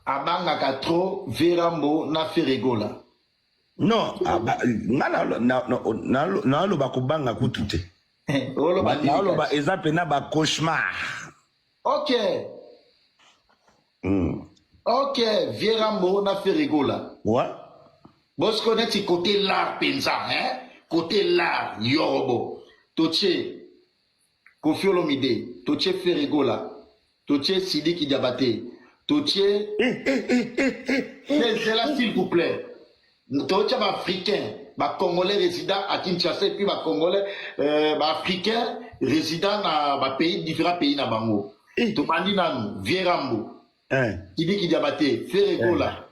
abangaka trop Verambo na Ferregola. Non, na ba kubanga kutute. Na ba ezape na ba cauchemar. Ok. Ok, Verambo na Ferregola. Ouais. Bosco net côté l'art penza, hein? Côté l'art Yorobo. Toche Kofi Olomide, Toche Ferregola, Toche Sidiki Diabaté, Toche. C'est là s'il vous plaît. Toche africain, Congolais résident à Kinshasa et puis Congolais africain résident dans différents pays na bango. Tomandi nanu, Vierambo, Sidiki Diabaté, Ferregola,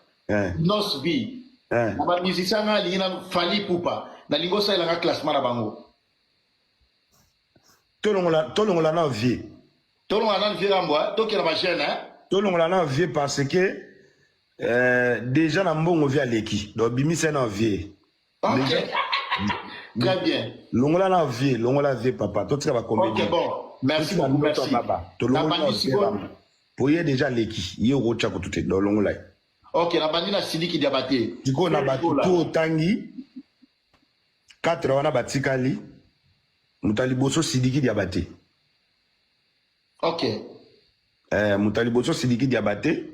Nosbi. Les musiciens ont Fali Poupa. Dans les gosses, ils ont un classement à Bango. Tout le monde a vie. Tout le monde a vie à moi. Tout le monde a vie. Tout le monde a vie parce que déjà, on a vie à l'équipe. Donc, Bimi, c'est un vie. Ok. Très bien. L'on a vie, papa. Tout ça va combien. Ok, bon. Merci beaucoup. Merci. Tout le monde a vie. Pour y déjà l'équipe. Il y a un autre tout est dans l'on là. Ok, la bandine a Sidiki Diabaté. Du coup, on a battu tout Tangi. 4 on a battu Kali. Moutaliboso Sidiki Diabaté. Ok. Moutaliboso Sidiki Diabaté.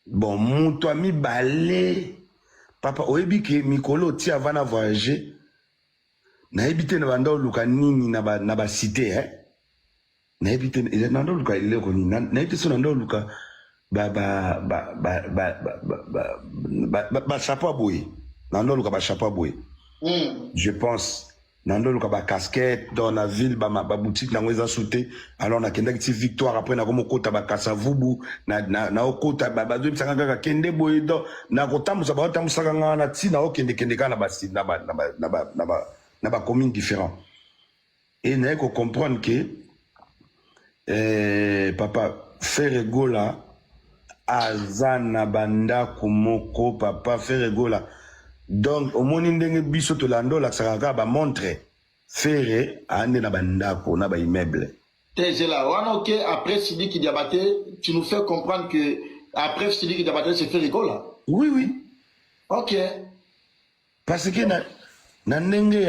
Bon, mon ami balé. Papa, oebi ke Mikolo ti avant de voyager. Na ebité na banda luka nini na ba cité hein. Na ebité na ndo luka ile ko ni na ebité so na ndo luka chapeau boy. Nando luka ba chapeau boy. Je pense nando luka ba casquette dans la ville ba boutique na ngweza souté alors na kenda ki victoire après na komo kota ba kasavubu na okota ba zo bisanga ka kende boy do na kotambusa ba otambusa nga na ti na okende kana ba na ba commune différent. Et na ko comprendre que papa Ferregola azana banda kumoko papa Ferregola. Donc au moni ndenge biso to lando la sakaka ba montre Ferre ande na banda ko na ba immeuble. T'es là, ok, après Sidiki Diabaté, tu nous fais comprendre que après Sidiki Diabaté c'est Ferregola. Oui oui. Ok. Parce que na ndenge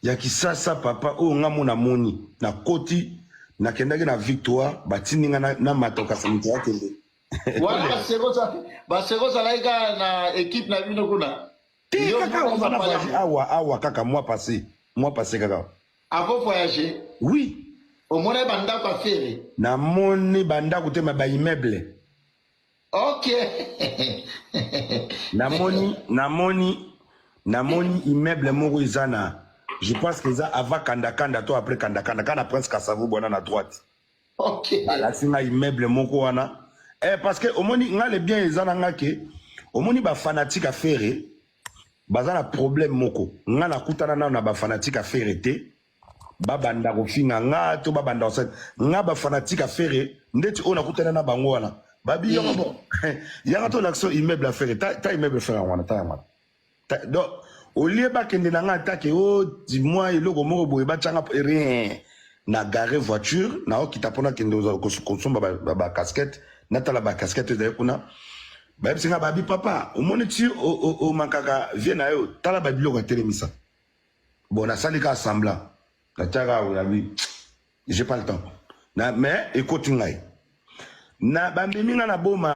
ya kisasa papa o ngamu na moni na koti na kendaki na victoire batininga na matoka samiti yakende. Wala baserosa laika na équipe na bino kuna. Awa kaka mois passé kaka. Avant voyager? Oui. Au moins banda kwa Ferre. Na moni banda kutema ba immeuble. Ok. na moni immeuble moko izana. Je pense que ça avant Kanda toi après Kanda kana prince Kasavu bona na droite. Ok. Là c'est un immeuble moko wana. Parce que au moni nga le bien ezana ngake au moni ba fanatique à faire bazana problème moko. Nga na kutana na ba fanatique à faire te ba banda ko finga nga to ba banda oset nga ba fanatique à faire ndeti ona kutana na bango wana. Babi yo bon. Ya to l'action immeuble à faire ta immeuble faire wana ta wana. Donc au lieu ba kende na nga attaque oh dis-moi eloko moko boye ba tanga rien na garer voiture na o kitapona kende consommer ba casquette na tala ba casquette de kuna ba bisinga babi papa o moni ti o makaka vie na yo tala ba biloko telemisa bon na salika assemblant na tara o yabi j'ai pas le temps na mais écoute ngai na ba mbimi na boma